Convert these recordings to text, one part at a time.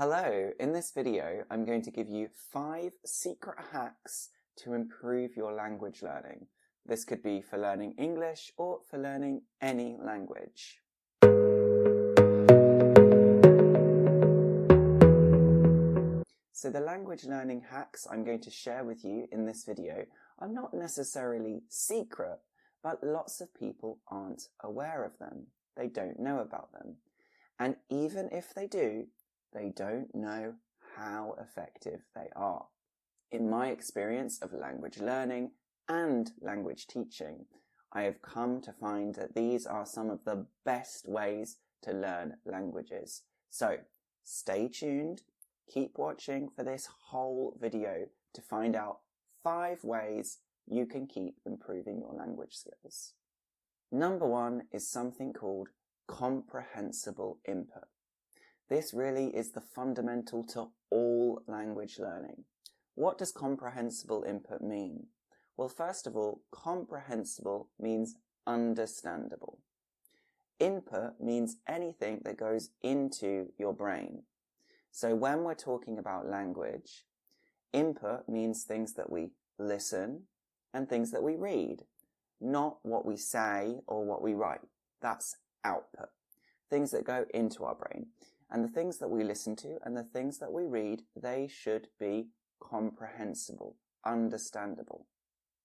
Hello, in this video I'm going to give you 5 secret hacks to improve your language learning. This could be for learning English or for learning any language. So the language learning hacks I'm going to share with you in this video are not necessarily secret, but lots of people aren't aware of them. They don't know about them. And even if they do, they don't know how effective they are. In my experience of language learning and language teaching, I have come to find that these are some of the best ways to learn languages. So stay tuned, keep watching for this whole video to find out 5 ways you can keep improving your language skills. Number 1 is something called comprehensible input. This really is the fundamental to all language learning. What does comprehensible input mean? Well, first of all, comprehensible means understandable. Input means anything that goes into your brain. So when we're talking about language, input means things that we listen and things that we read, not what we say or what we write. That's output. Things that go into our brain. And the things that we listen to and the things that we read, they should be comprehensible, understandable.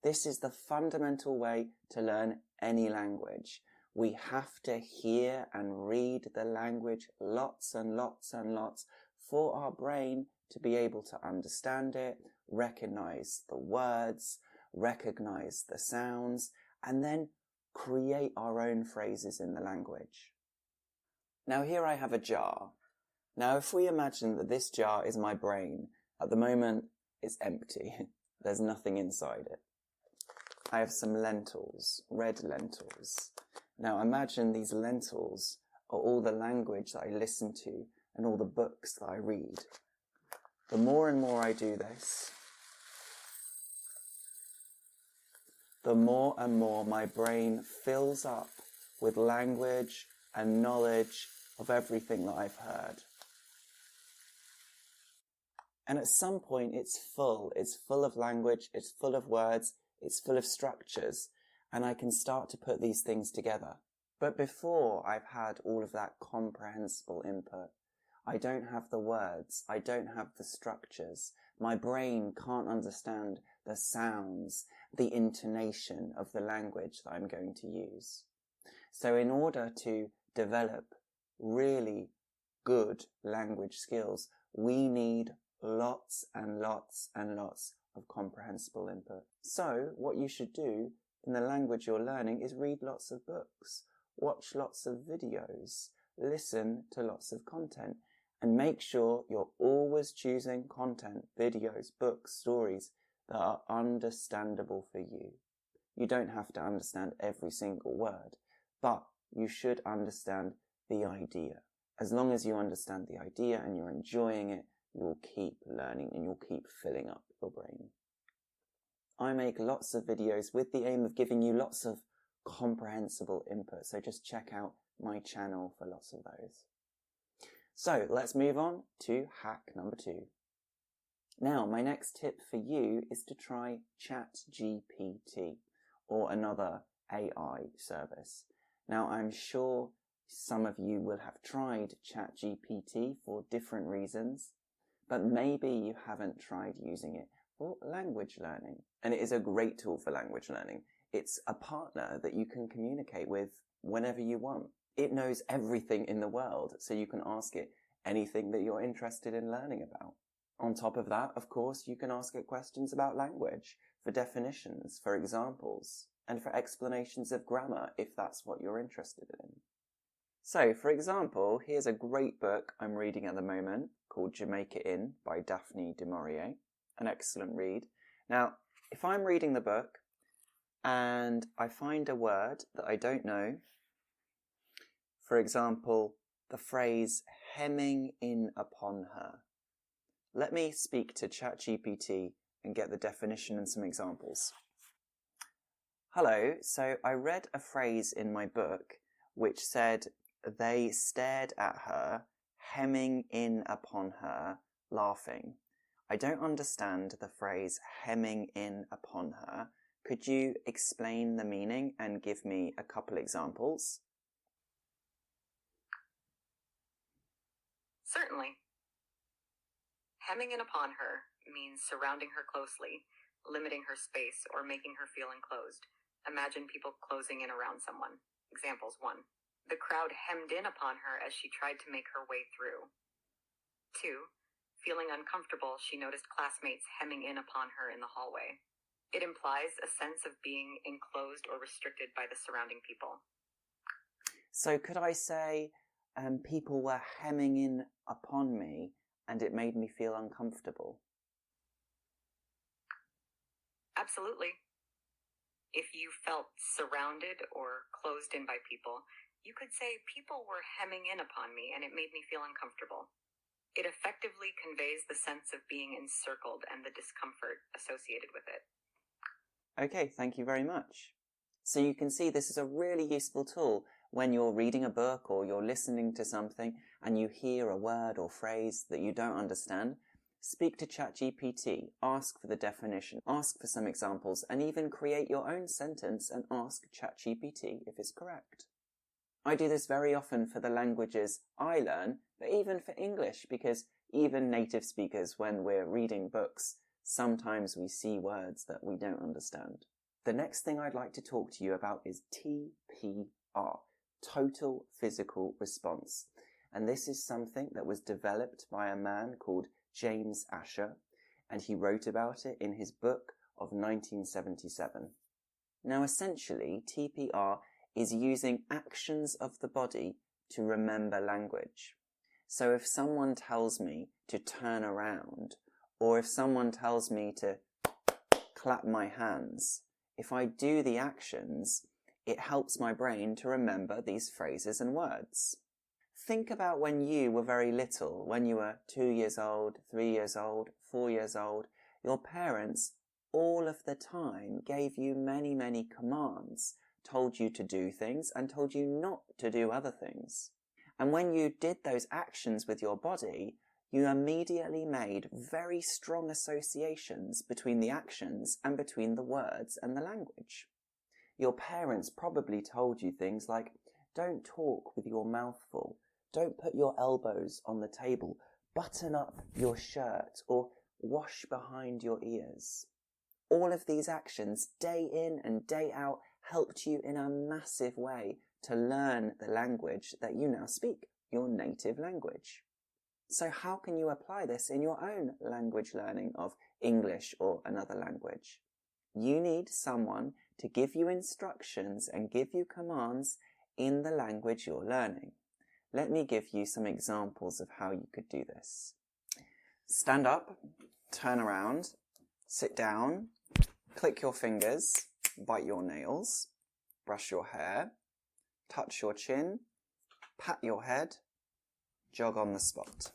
This is the fundamental way to learn any language. We have to hear and read the language lots and lots and lots for our brain to be able to understand it, recognize the words, recognize the sounds, and then create our own phrases in the language. Now here I have a jar. Now if we imagine that this jar is my brain, at the moment it's empty. There's nothing inside it. I have some lentils, red lentils. Now imagine these lentils are all the language that I listen to and all the books that I read. The more and more I do this, the more and more my brain fills up with language and knowledge of everything that I've heard. And at some point it's full of language, it's full of words, it's full of structures, and I can start to put these things together. But before I've had all of that comprehensible input, I don't have the words, I don't have the structures. My brain can't understand the sounds, the intonation of the language that I'm going to use. So in order to develop really good language skills, we need lots and lots and lots of comprehensible input. So what you should do in the language you're learning is read lots of books, watch lots of videos, listen to lots of content, and make sure you're always choosing content, videos, books, stories that are understandable for you. You don't have to understand every single word, but you should understand the idea. As long as you understand the idea and you're enjoying it, you'll keep learning and you'll keep filling up your brain. I make lots of videos with the aim of giving you lots of comprehensible input, so just check out my channel for lots of those. So let's move on to hack number 2. Now, my next tip for you is to try ChatGPT or another AI service. Now, I'm sure some of you will have tried ChatGPT for different reasons, but maybe you haven't tried using it for language learning. And it is a great tool for language learning. It's a partner that you can communicate with whenever you want. It knows everything in the world, so you can ask it anything that you're interested in learning about. On top of that, of course, you can ask it questions about language, for definitions, for examples, and for explanations of grammar if that's what you're interested in. So, for example, here's a great book I'm reading at the moment called Jamaica In by Daphne du Maurier, an excellent read. Now, if I'm reading the book and I find a word that I don't know, for example, the phrase hemming in upon her, let me speak to ChatGPT and get the definition and some examples. Hello, so I read a phrase in my book which said, they stared at her, hemming in upon her, laughing. I don't understand the phrase hemming in upon her. Could you explain the meaning and give me a couple examples? Certainly. Hemming in upon her means surrounding her closely, limiting her space, or making her feel enclosed. Imagine people closing in around someone. Examples 1. The crowd hemmed in upon her as she tried to make her way through. 2. Feeling uncomfortable, she noticed classmates hemming in upon her in the hallway. It implies a sense of being enclosed or restricted by the surrounding people. So could I say, people were hemming in upon me and it made me feel uncomfortable? Absolutely. If you felt surrounded or closed in by people, you could say people were hemming in upon me and it made me feel uncomfortable. It effectively conveys the sense of being encircled and the discomfort associated with it. Okay, thank you very much. So you can see this is a really useful tool when you're reading a book or you're listening to something and you hear a word or phrase that you don't understand. Speak to ChatGPT, ask for the definition, ask for some examples, and even create your own sentence and ask ChatGPT if it's correct. I do this very often for the languages I learn, but even for English, because even native speakers, when we're reading books, sometimes we see words that we don't understand. The next thing I'd like to talk to you about is TPR, Total Physical Response. And this is something that was developed by a man called James Asher, and he wrote about it in his book of 1977. Now, essentially, TPR is using actions of the body to remember language. So if someone tells me to turn around, or if someone tells me to clap my hands, if I do the actions, it helps my brain to remember these phrases and words. Think about when you were very little, when you were 2 years old, 3 years old, 4 years old. Your parents all of the time gave you many, many commands, told you to do things and told you not to do other things. And when you did those actions with your body, you immediately made very strong associations between the actions and between the words and the language. Your parents probably told you things like, don't talk with your mouth full, don't put your elbows on the table, button up your shirt, or wash behind your ears. All of these actions, day in and day out, helped you in a massive way to learn the language that you now speak, your native language. So how can you apply this in your own language learning of English or another language? You need someone to give you instructions and give you commands in the language you're learning. Let me give you some examples of how you could do this. Stand up, turn around, sit down, click your fingers, bite your nails, brush your hair, touch your chin, pat your head, jog on the spot.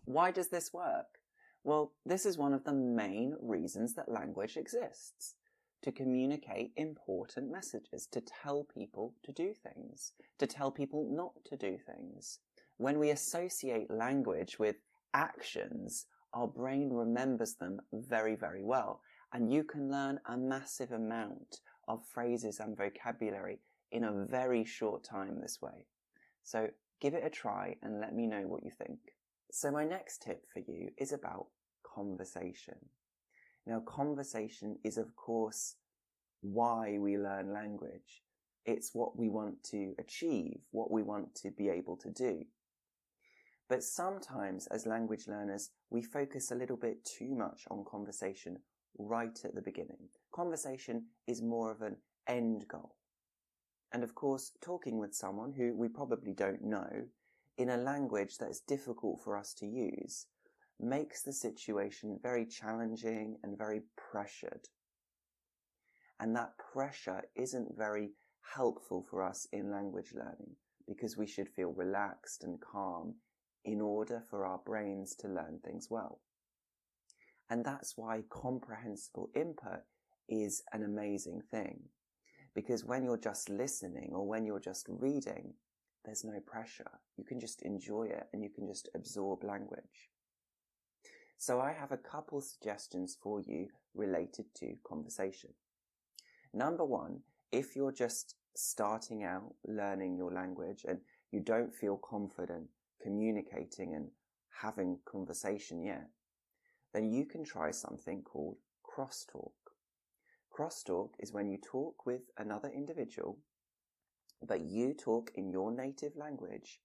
Why does this work? Well, this is one of the main reasons that language exists. To communicate important messages, to tell people to do things, to tell people not to do things. When we associate language with actions, our brain remembers them very, very well. And you can learn a massive amount of phrases and vocabulary in a very short time this way. So give it a try and let me know what you think. So my next tip for you is about conversation. Now, conversation is, of course, why we learn language. It's what we want to achieve, what we want to be able to do. But sometimes, as language learners, we focus a little bit too much on conversation right at the beginning. Conversation is more of an end goal. And of course, talking with someone who we probably don't know in a language that is difficult for us to use makes the situation very challenging and very pressured. And that pressure isn't very helpful for us in language learning because we should feel relaxed and calm in order for our brains to learn things well. And that's why comprehensible input is an amazing thing. Because when you're just listening or when you're just reading, there's no pressure. You can just enjoy it and you can just absorb language. So I have a couple suggestions for you related to conversation. Number one, if you're just starting out learning your language and you don't feel confident communicating and having conversation yet, then you can try something called crosstalk. Crosstalk is when you talk with another individual, but you talk in your native language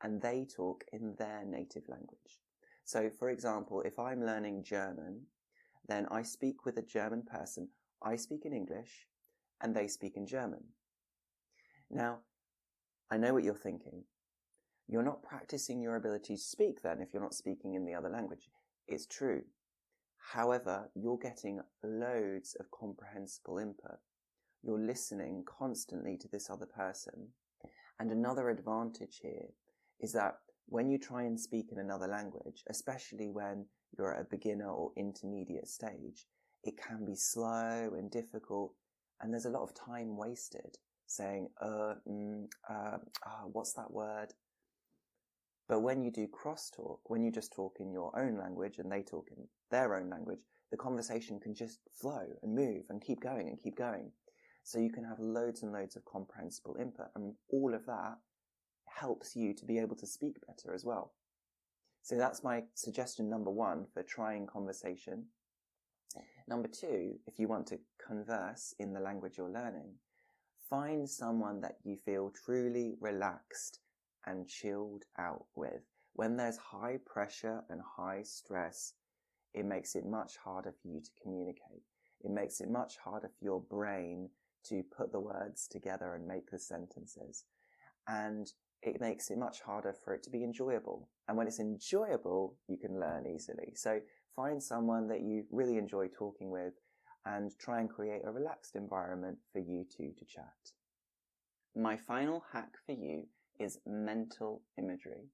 and they talk in their native language. So, for example, if I'm learning German, then I speak with a German person, I speak in English, and they speak in German. Now, I know what you're thinking. You're not practicing your ability to speak then if you're not speaking in the other language. It's true. However, you're getting loads of comprehensible input. You're listening constantly to this other person. And another advantage here is that when you try and speak in another language, especially when you're at a beginner or intermediate stage, it can be slow and difficult, and there's a lot of time wasted saying, what's that word? But when you do crosstalk, when you just talk in your own language and they talk in their own language, the conversation can just flow and move and keep going and keep going. So you can have loads and loads of comprehensible input, and all of that helps you to be able to speak better as well. So that's my suggestion number one for trying conversation. Number two, if you want to converse in the language you're learning, find someone that you feel truly relaxed and chilled out with. When there's high pressure and high stress, it makes it much harder for you to communicate. It makes it much harder for your brain to put the words together and make the sentences. And it makes it much harder for it to be enjoyable. And when it's enjoyable, you can learn easily. So find someone that you really enjoy talking with and try and create a relaxed environment for you two to chat. My final hack for you is mental imagery.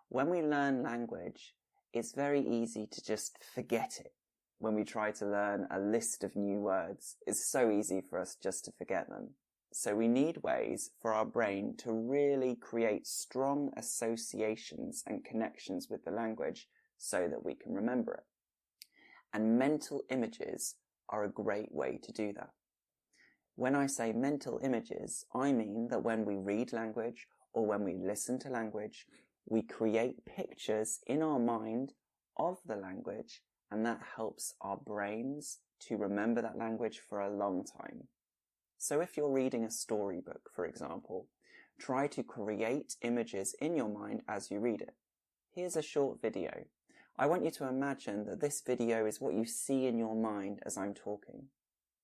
When we learn language, it's very easy to just forget it. When we try to learn a list of new words, it's so easy for us just to forget them. So we need ways for our brain to really create strong associations and connections with the language so that we can remember it. And mental images are a great way to do that. When I say mental images, I mean that when we read language or when we listen to language, we create pictures in our mind of the language, and that helps our brains to remember that language for a long time. So if you're reading a storybook, for example, try to create images in your mind as you read it. Here's a short video. I want you to imagine that this video is what you see in your mind as I'm talking.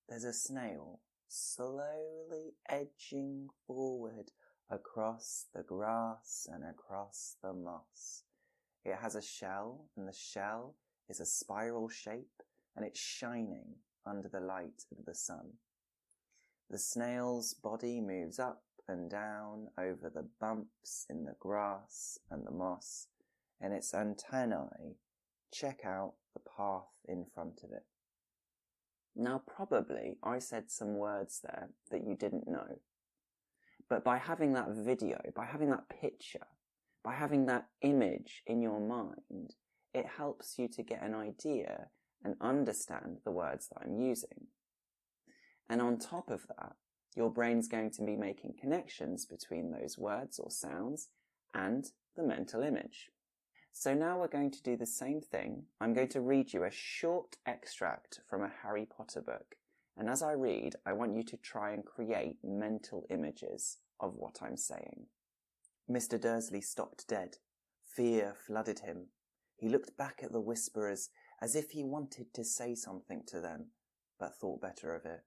There's a snail slowly edging forward across the grass and across the moss. It has a shell, and the shell is a spiral shape, and it's shining under the light of the sun. The snail's body moves up and down over the bumps in the grass and the moss, and its antennae check out the path in front of it. Now, probably I said some words there that you didn't know. But by having that video, by having that picture, by having that image in your mind, it helps you to get an idea and understand the words that I'm using. And on top of that, your brain's going to be making connections between those words or sounds and the mental image. So now we're going to do the same thing. I'm going to read you a short extract from a Harry Potter book. And as I read, I want you to try and create mental images of what I'm saying. Mr. Dursley stopped dead. Fear flooded him. He looked back at the whisperers as if he wanted to say something to them, but thought better of it.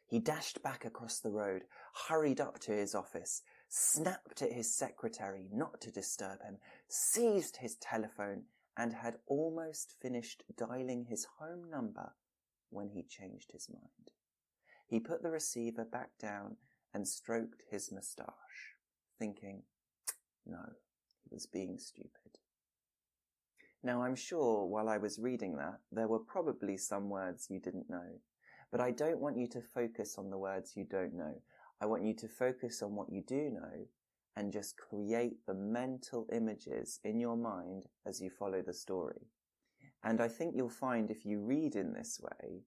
He dashed back across the road, hurried up to his office, snapped at his secretary not to disturb him, seized his telephone, and had almost finished dialing his home number when he changed his mind. He put the receiver back down and stroked his moustache, thinking, no, he was being stupid. Now I'm sure while I was reading that, there were probably some words you didn't know, but I don't want you to focus on the words you don't know. I want you to focus on what you do know and just create the mental images in your mind as you follow the story. And I think you'll find if you read in this way,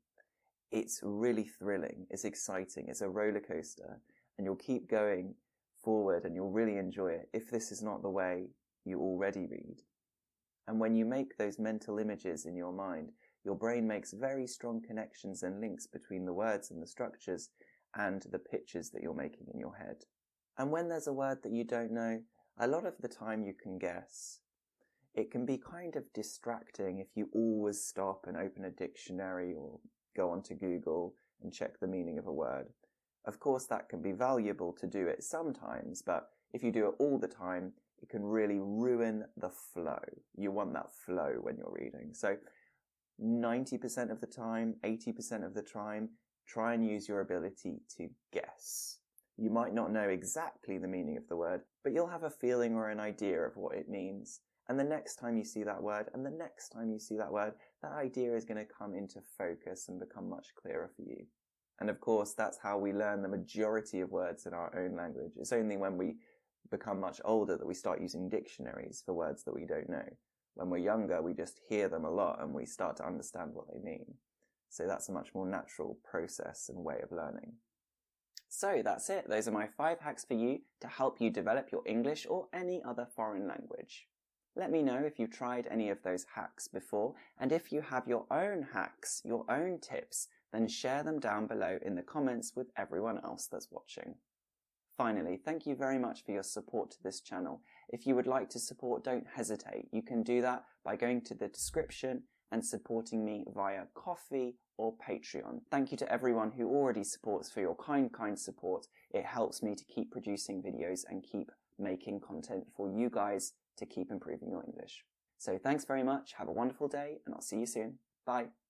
it's really thrilling, it's exciting, it's a roller coaster, and you'll keep going forward and you'll really enjoy it if this is not the way you already read. And when you make those mental images in your mind, your brain makes very strong connections and links between the words and the structures and the pictures that you're making in your head. And when there's a word that you don't know, a lot of the time you can guess. It can be kind of distracting if you always stop and open a dictionary or go onto Google and check the meaning of a word. Of course, that can be valuable to do it sometimes, but if you do it all the time, it can really ruin the flow. You want that flow when you're reading. So 90% of the time, 80% of the time, try and use your ability to guess. You might not know exactly the meaning of the word, but you'll have a feeling or an idea of what it means. And the next time you see that word, and the next time you see that word, that idea is going to come into focus and become much clearer for you. And of course, that's how we learn the majority of words in our own language. It's only when we become much older that we start using dictionaries for words that we don't know. When we're younger, we just hear them a lot and we start to understand what they mean. So that's a much more natural process and way of learning. So that's it. Those are my 5 hacks for you to help you develop your English or any other foreign language. Let me know if you've tried any of those hacks before, and if you have your own hacks, your own tips, then share them down below in the comments with everyone else that's watching. Finally, thank you very much for your support to this channel. If you would like to support, don't hesitate. You can do that by going to the description and supporting me via Ko-fi or Patreon. Thank you to everyone who already supports for your kind support. It helps me to keep producing videos and keep making content for you guys to keep improving your English. So thanks very much, have a wonderful day, and I'll see you soon. Bye.